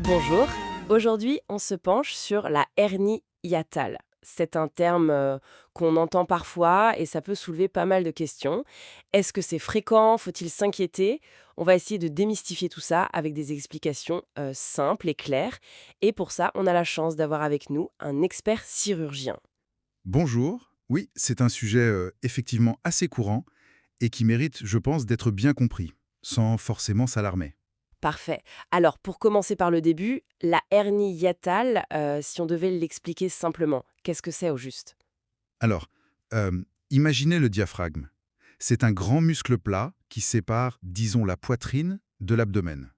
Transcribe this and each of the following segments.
Bonjour, aujourd'hui on se penche sur la hernie hiatale. C'est un terme qu'on entend parfois et ça peut soulever pas mal de questions. Est-ce que c'est fréquent? Faut-il s'inquiéter? On va essayer de démystifier tout ça avec des explications simples et claires. Et pour ça, on a la chance d'avoir avec nous un expert chirurgien. Bonjour. Oui, c'est un sujet effectivement assez courant et qui mérite, je pense, d'être bien compris, sans forcément s'alarmer. Parfait. Alors, pour commencer par le début, la hernie hiatale, si on devait l'expliquer simplement, qu'est-ce que c'est au juste? Alors, euh, imaginez le diaphragme. C'est un grand muscle plat qui sépare, disons, la poitrine de l'abdomen.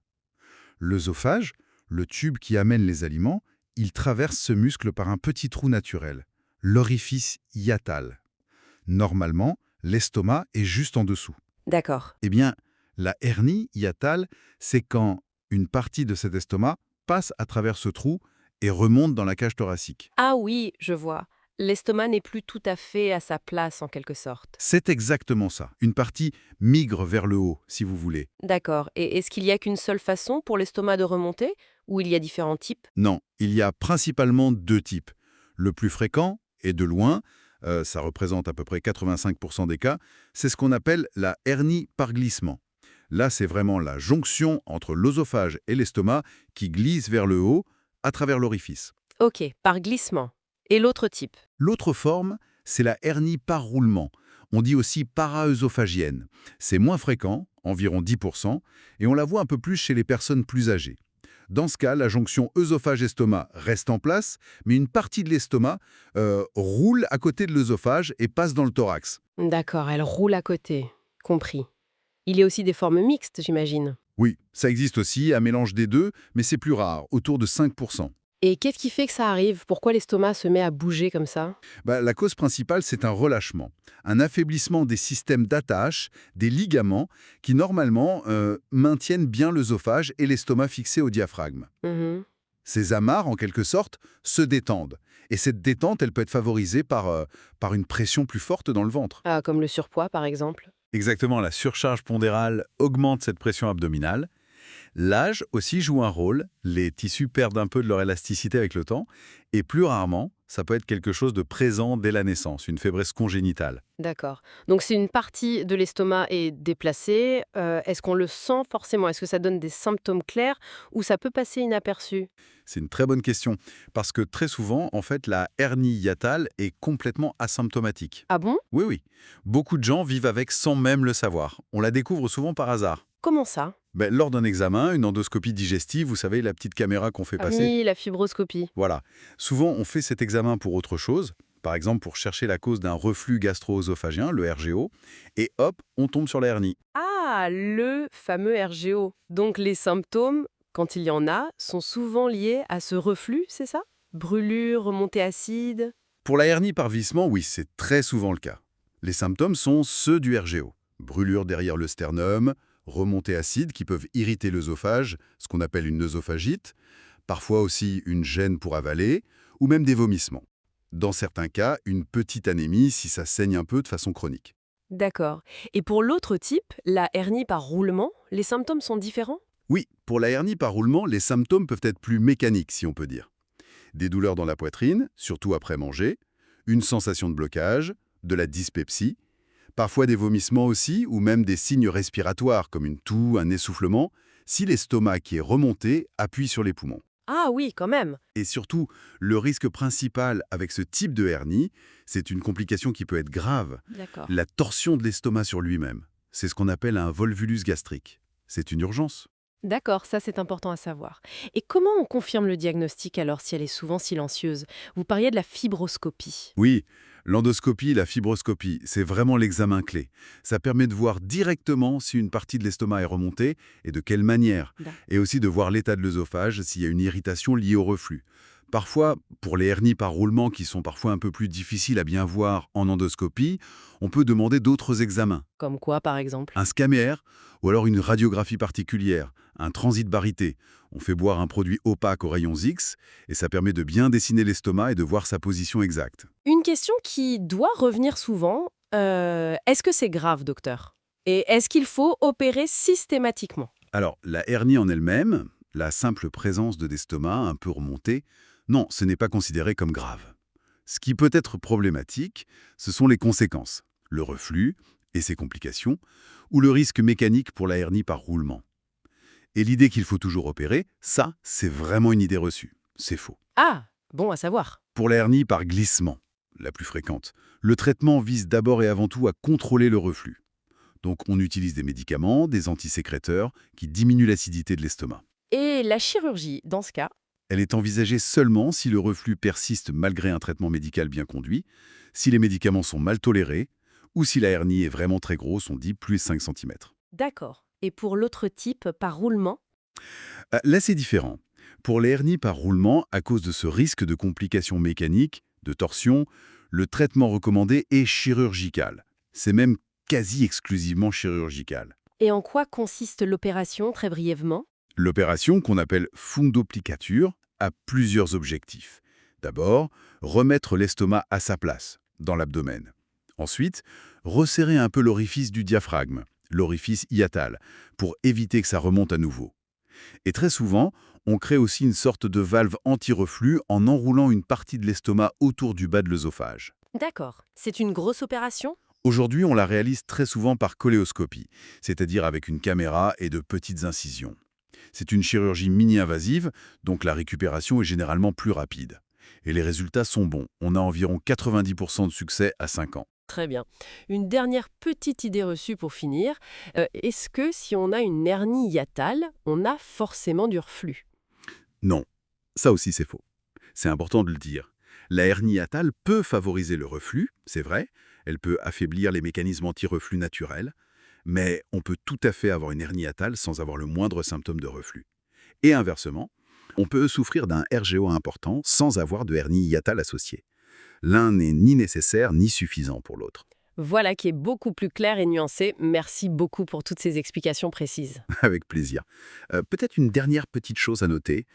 L'œsophage, le tube qui amène les aliments, il traverse ce muscle par un petit trou naturel, l'orifice hiatal. Normalement, l'estomac est juste en dessous. D'accord. Eh bien, la hernie hiatale, c'est quand une partie de cet estomac passe à travers ce trou et remonte dans la cage thoracique. Ah oui, je vois. L'estomac n'est plus tout à fait à sa place en quelque sorte. C'est exactement ça. Une partie migre vers le haut, si vous voulez. D'accord. Et est-ce qu'il y a qu'une seule façon pour l'estomac de remonter? Ou il y a différents types? Non, il y a principalement deux types. Le plus fréquent, et de loin, ça représente à peu près 85% des cas, c'est ce qu'on appelle la hernie par glissement. Là, c'est vraiment la jonction entre l'œsophage et l'estomac qui glisse vers le haut à travers l'orifice. Ok, par glissement. Et l'autre type? L'autre forme, c'est la hernie par roulement. On dit aussi paraœsophagienne. C'est moins fréquent, environ 10%, et on la voit un peu plus chez les personnes plus âgées. Dans ce cas, la jonction œsophage-estomac reste en place, mais une partie de l'estomac roule à côté de l'œsophage et passe dans le thorax. D'accord, elle roule à côté. Compris. Il y a aussi des formes mixtes, j'imagine. Oui, ça existe aussi, un mélange des deux, mais c'est plus rare, autour de 5%. Et qu'est-ce qui fait que ça arrive? Pourquoi l'estomac se met à bouger comme ça? La cause principale, c'est un relâchement, un affaiblissement des systèmes d'attache, des ligaments, qui normalement maintiennent bien l'œsophage et l'estomac fixés au diaphragme. Mhm. Ces amarres, en quelque sorte, se détendent. Et cette détente, elle peut être favorisée par une pression plus forte dans le ventre. Ah, comme le surpoids, par exemple. Exactement, la surcharge pondérale augmente cette pression abdominale. L'âge aussi joue un rôle, les tissus perdent un peu de leur élasticité avec le temps, et plus rarement, ça peut être quelque chose de présent dès la naissance, une faiblesse congénitale. D'accord. Donc si une partie de l'estomac est déplacée, est-ce qu'on le sent forcément? Est-ce que ça donne des symptômes clairs ou ça peut passer inaperçu? C'est une très bonne question, parce que très souvent, en fait, la hernie hiatale est complètement asymptomatique. Ah bon? Oui, oui, beaucoup de gens vivent avec sans même le savoir. On la découvre souvent par hasard. Comment ça? Lors d'un examen, une endoscopie digestive, vous savez, la petite caméra qu'on fait Ah passer. oui, la fibroscopie. Voilà. Souvent, on fait cet examen pour autre chose, par exemple pour chercher la cause d'un reflux gastro-œsophagien, le RGO, et hop, on tombe sur la hernie. Ah, le fameux RGO. Donc les symptômes, quand il y en a, sont souvent liés à ce reflux, c'est ça? Brûlure, remontée acide. Pour la hernie par vissement, oui, c'est très souvent le cas. Les symptômes sont ceux du RGO. Brûlure derrière le sternum, remontée acide qui peuvent irriter l'œsophage, ce qu'on appelle une œsophagite, parfois aussi une gêne pour avaler, ou même des vomissements. Dans certains cas, une petite anémie si ça saigne un peu de façon chronique. D'accord. Et pour l'autre type, la hernie par roulement, les symptômes sont différents? Oui, pour la hernie par roulement, les symptômes peuvent être plus mécaniques, si on peut dire. Des douleurs dans la poitrine, surtout après manger, une sensation de blocage, de la dyspepsie, parfois des vomissements aussi, ou même des signes respiratoires comme une toux, un essoufflement, si l'estomac qui est remonté appuie sur les poumons. Ah oui, quand même. Et surtout, le risque principal avec ce type de hernie, c'est une complication qui peut être grave, D'accord. la torsion de l'estomac sur lui-même. C'est ce qu'on appelle un volvulus gastrique. C'est une urgence. D'accord, ça c'est important à savoir. Et comment on confirme le diagnostic alors si elle est souvent silencieuse? Vous parliez de la fibroscopie. Oui, l'endoscopie, la fibroscopie, c'est vraiment l'examen clé. Ça permet de voir directement si une partie de l'estomac est remontée et de quelle manière, et aussi de voir l'état de l'œsophage s'il y a une irritation liée au reflux. Parfois, pour les hernies par roulement qui sont parfois un peu plus difficiles à bien voir en endoscopie, on peut demander d'autres examens. Comme quoi, par exemple? Un scanner ou alors une radiographie particulière, un transit barité. On fait boire un produit opaque aux rayons X et ça permet de bien dessiner l'estomac et de voir sa position exacte. Une question qui doit revenir souvent, est-ce que c'est grave, docteur? Et est-ce qu'il faut opérer systématiquement? Alors, la hernie en elle-même, la simple présence de d'estomac un peu remonté, non, ce n'est pas considéré comme grave. Ce qui peut être problématique, ce sont les conséquences, le reflux et ses complications, ou le risque mécanique pour la hernie par roulement. Et l'idée qu'il faut toujours opérer, ça, c'est vraiment une idée reçue. C'est faux. Ah, bon à savoir. Pour la hernie par glissement, la plus fréquente, le traitement vise d'abord et avant tout à contrôler le reflux. Donc on utilise des médicaments, des antisécréteurs, qui diminuent l'acidité de l'estomac. Et la chirurgie, dans ce cas? Elle est envisagée seulement si le reflux persiste malgré un traitement médical bien conduit, si les médicaments sont mal tolérés, ou si la hernie est vraiment très grosse, on dit plus 5 cm. D'accord. Et pour l'autre type, par roulement? Là, c'est différent. Pour les hernies par roulement, à cause de ce risque de complications mécaniques, de torsion, le traitement recommandé est chirurgical. C'est même quasi exclusivement chirurgical. Et en quoi consiste l'opération, très brièvement? L'opération, qu'on appelle fundoplicature, a plusieurs objectifs. D'abord, remettre l'estomac à sa place, dans l'abdomen. Ensuite, resserrer un peu l'orifice du diaphragme, l'orifice hiatal, pour éviter que ça remonte à nouveau. Et très souvent, on crée aussi une sorte de valve anti-reflux en enroulant une partie de l'estomac autour du bas de l'œsophage. D'accord. C'est une grosse opération? Aujourd'hui, on la réalise très souvent par coléoscopie, c'est-à-dire avec une caméra et de petites incisions. C'est une chirurgie mini-invasive, donc la récupération est généralement plus rapide. Et les résultats sont bons. On a environ 90% de succès à 5 ans. Très bien. Une dernière petite idée reçue pour finir. Est-ce que si on a une hernie hiatale, on a forcément du reflux? Non, ça aussi c'est faux. C'est important de le dire. La hernie hiatale peut favoriser le reflux, c'est vrai. Elle peut affaiblir les mécanismes anti-reflux naturels. Mais on peut tout à fait avoir une hernie hiatale sans avoir le moindre symptôme de reflux. Et inversement, on peut souffrir d'un RGO important sans avoir de hernie hiatale associée. L'un n'est ni nécessaire ni suffisant pour l'autre. Voilà qui est beaucoup plus clair et nuancé. Merci beaucoup pour toutes ces explications précises. Avec plaisir. Peut-être une dernière petite chose à noter,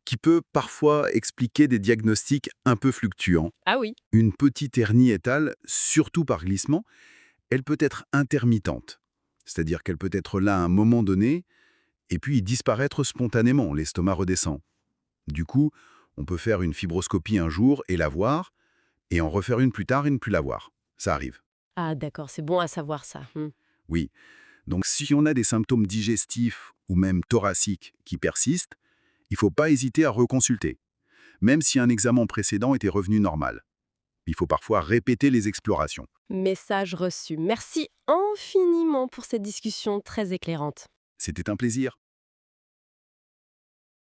qui peut parfois expliquer des diagnostics un peu fluctuants. Ah oui. Une petite hernie hiatale, surtout par glissement, elle peut être intermittente. C'est-à-dire qu'elle peut être là à un moment donné, et puis disparaître spontanément, l'estomac redescend. Du coup, on peut faire une fibroscopie un jour et la voir, et en refaire une plus tard et ne plus la voir. Ça arrive. Ah d'accord, c'est bon à savoir ça. Oui. Donc si on a des symptômes digestifs ou même thoraciques qui persistent, il ne faut pas hésiter à reconsulter, même si un examen précédent était revenu normal. Il faut parfois répéter les explorations. Message reçu. Merci infiniment pour cette discussion très éclairante. C'était un plaisir.